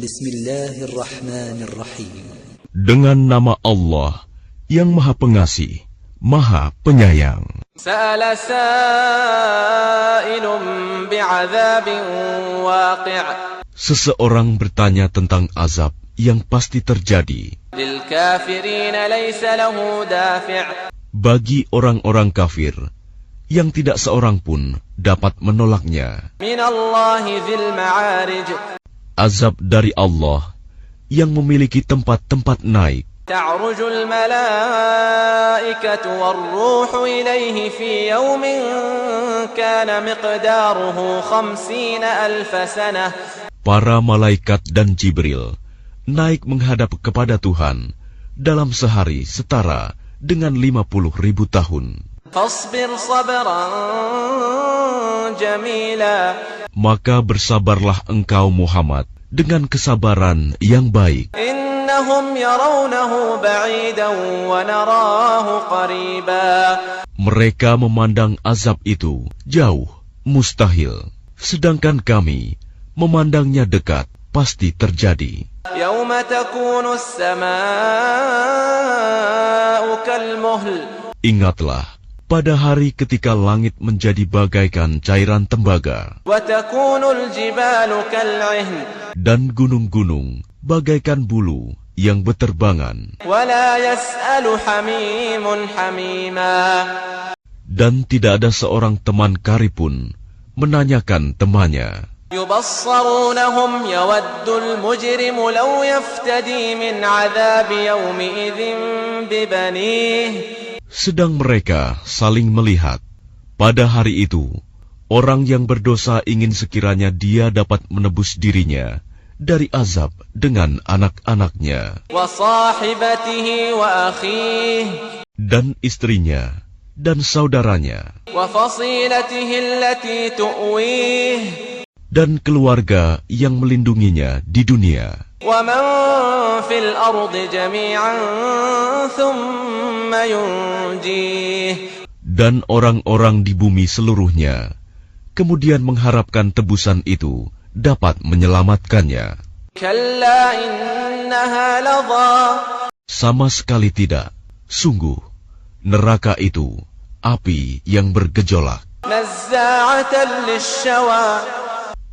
Bismillahirrahmanirrahim. Dengan nama Allah yang Maha Pengasih, Maha Penyayang. Sa'ala sa'ilun bi'adzabin waqi'. Seseorang bertanya tentang azab yang pasti terjadi. Lil kafirina laysa lahu dafi'. Bagi orang-orang kafir yang tidak seorang pun dapat menolaknya. Minallahi dzil ma'arij. Azab dari Allah yang memiliki tempat-tempat naik. Ta'rujul malaikatu war-ruhu ilaihi fi yawmin kana miqdaruhu 50,000 sanah. Para malaikat dan Jibril naik menghadap kepada Tuhan dalam sehari setara dengan 50.000 tahun. Fasbir sabran jamila. Maka bersabarlah engkau Muhammad dengan kesabaran yang baik. Innahum yarawnahu ba'idan wa narahu qariba. Mereka memandang azab itu jauh, mustahil, sedangkan kami memandangnya dekat, pasti terjadi. Yawma takunu as-samaa'u kalmuhl. Ingatlah pada hari ketika langit menjadi bagaikan cairan tembaga, wa takunul jibalu kal'ihn. Dan gunung-gunung bagaikan bulu yang beterbangan. Wa la yas'alu hamimun hamima. Dan tidak ada seorang teman karib pun menanyakan temannya. Yubassarunahum yawaddul mujrimu law yaftadi min 'adzabi yawmi idzin bibanihi. Sedang mereka saling melihat. Pada hari itu, orang yang berdosa ingin sekiranya dia dapat menebus dirinya dari azab dengan anak-anaknya, wa sahibatihi wa akhihi. Dan istrinya dan saudaranya, wa fasilatihi allati tu'wihi. Dan keluarga yang melindunginya di dunia. Wa man fil ardi jami'an thumma yunjih. Dan orang-orang di bumi seluruhnya kemudian mengharapkan tebusan itu dapat menyelamatkannya. Kalla innaha ladha. Sama sekali tidak. Sungguh, neraka itu api yang bergejolak, nazza'atan lishawa.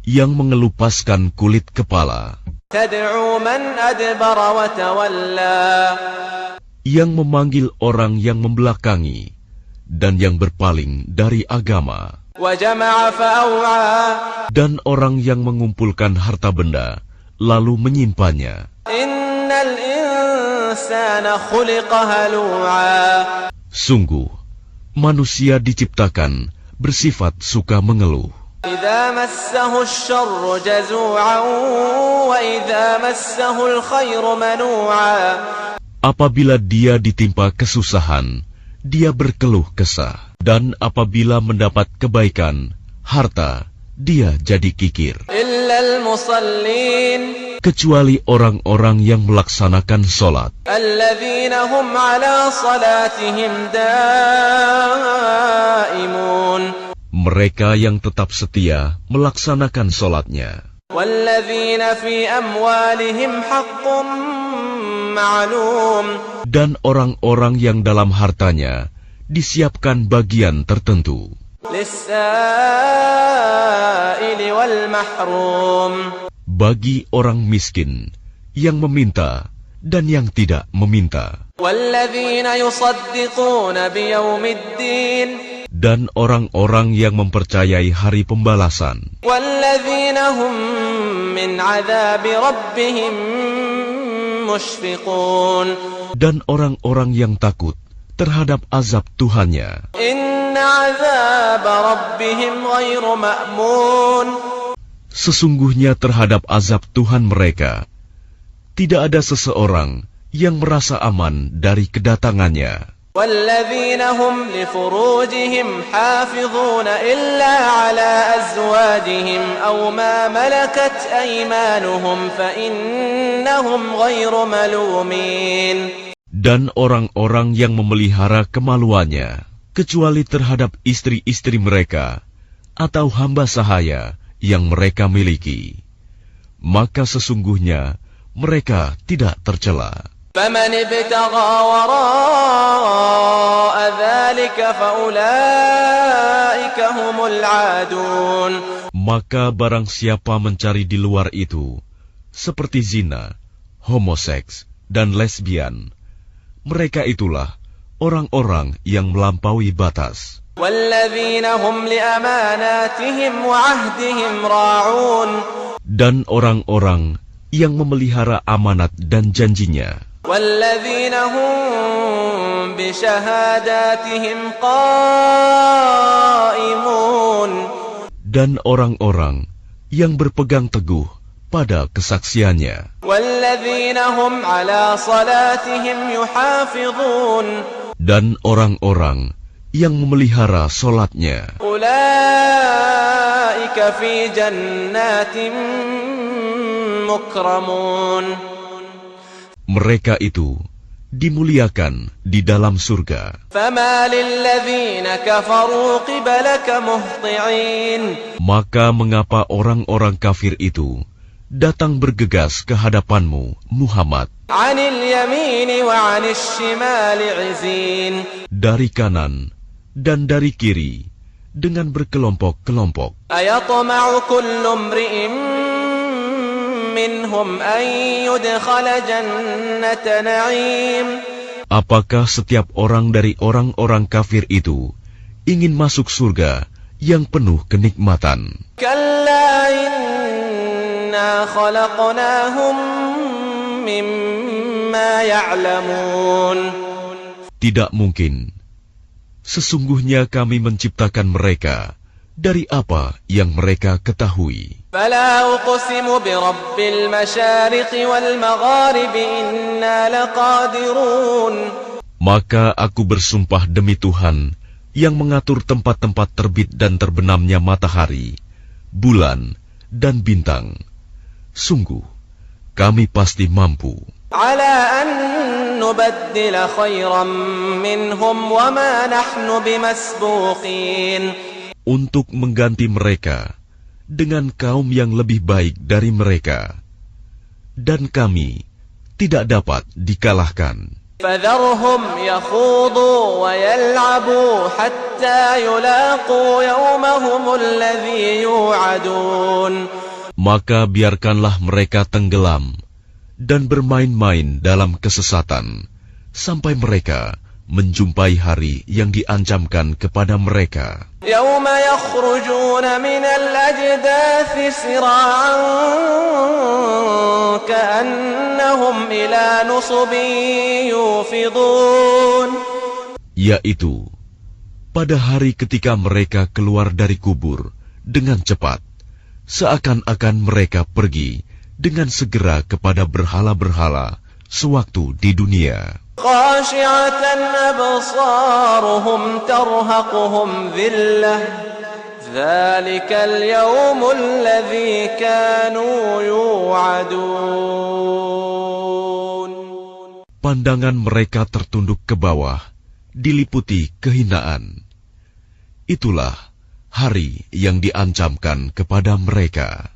Yang mengelupaskan kulit kepala, tad'u man adbara wa tawalla. Yang memanggil orang yang membelakangi dan yang berpaling dari agama, wa jama'a fa'aw'a. Dan orang yang mengumpulkan harta benda lalu menyimpannya. Innal insana khuliqa halu'a. Sungguh, manusia diciptakan bersifat suka mengeluh. Idza massahu asy-syarru jazu'an wa idza massahu al-khairu manu'a. Apabila dia ditimpa kesusahan, dia berkeluh kesah, dan apabila mendapat kebaikan, harta, dia jadi kikir. Illal musallin. Kecuali orang-orang yang melaksanakan sholat. Alladzina hum ala salatihim daimun. Mereka yang tetap setia melaksanakan sholatnya. Walladzina fi amwalihim haqqun ma'lum. Dan orang-orang yang dalam hartanya disiapkan bagian tertentu. Lis-sa'ili wal mahrum. Bagi orang miskin yang meminta dan yang tidak meminta. Walladzina yusaddiquna biyaumiddin. Dan orang-orang yang mempercayai hari pembalasan. Walladzina hum min 'adzabi rabbihim mushfiqun. Dan orang-orang yang takut terhadap azab Tuhannya. Inna 'adzaba rabbihim ghairu ma'mun. Sesungguhnya terhadap azab Tuhan mereka tidak ada seseorang yang merasa aman dari kedatangannya. وَالَّذِينَ هُمْ لِفُرُوجِهِمْ حَافِظُونَ إِلَّا عَلَى أَزْوَاجِهِمْ أَوْ مَا مَلَكَتْ أَيْمَانُهُمْ فَإِنَّهُمْ غَيْرُ مَلُومِينَ. Dan orang-orang yang memelihara kemaluannya, kecuali terhadap istri-istri mereka atau hamba sahaya yang mereka miliki, maka sesungguhnya mereka tidak tercela. فمن ابتغى وراء ذلك فأولئك هم العادون. Maka barang siapa mencari di luar itu, seperti zina, homoseks, dan lesbian, mereka itulah orang-orang yang melampaui batas. والذين هم لأماناتهم وعهدهم راعون. Dan orang-orang yang memelihara amanat dan janjinya. والذين هم بشهاداتهم قائمون. Dan orang-orang yang berpegang teguh pada kesaksiannya. والذين هم على صلاتهم يحافظون. Dan orang-orang yang memelihara solatnya. أولئك في جنات مكرمون. Mereka itu dimuliakan di dalam surga. فما للذين كفروا قبلك مهطعين. Maka mengapa orang-orang kafir itu datang bergegas ke hadapanmu, Muhammad, عن اليمين وعن الشمال عزين. dari kanan dan dari kiri dengan berkelompok-kelompok? أيطمع كل امرئ منهم أن يدخل جنة نعيم. Apakah setiap orang dari orang-orang kafir itu ingin masuk surga yang penuh kenikmatan? كلا إنا خلقناهم مما يعلمون. Tidak mungkin. Sesungguhnya kami menciptakan mereka dari apa yang mereka ketahui. فلا أقسم برب المشارق والمغارب إنا لقادرون. Maka aku bersumpah demi Tuhan yang mengatur tempat-tempat terbit dan terbenamnya matahari, bulan, dan bintang. Sungguh, kami pasti mampu. على أن نبدل خيرا منهم وما نحن بمسبوقين. Untuk mengganti mereka dengan kaum yang lebih baik dari mereka, dan kami tidak dapat dikalahkan. فذرهم يخوضوا ويلعبوا حتى يلاقوا يومهم الذي يوعدون. Maka biarkanlah mereka tenggelam dan bermain-main dalam kesesatan sampai mereka menjumpai hari yang diancamkan kepada mereka. يوم يخرجون من الأجداث سراعا كأنهم إلى نصب يوفضون. Yaitu pada hari ketika mereka keluar dari kubur dengan cepat, seakan-akan mereka pergi dengan segera kepada berhala-berhala sewaktu di dunia. خاشعة أبصارهم ترهقهم ذلة ذلك اليوم الذي كانوا يوعدون. Pandangan mereka tertunduk ke bawah, diliputi kehinaan. Itulah hari yang diancamkan kepada mereka.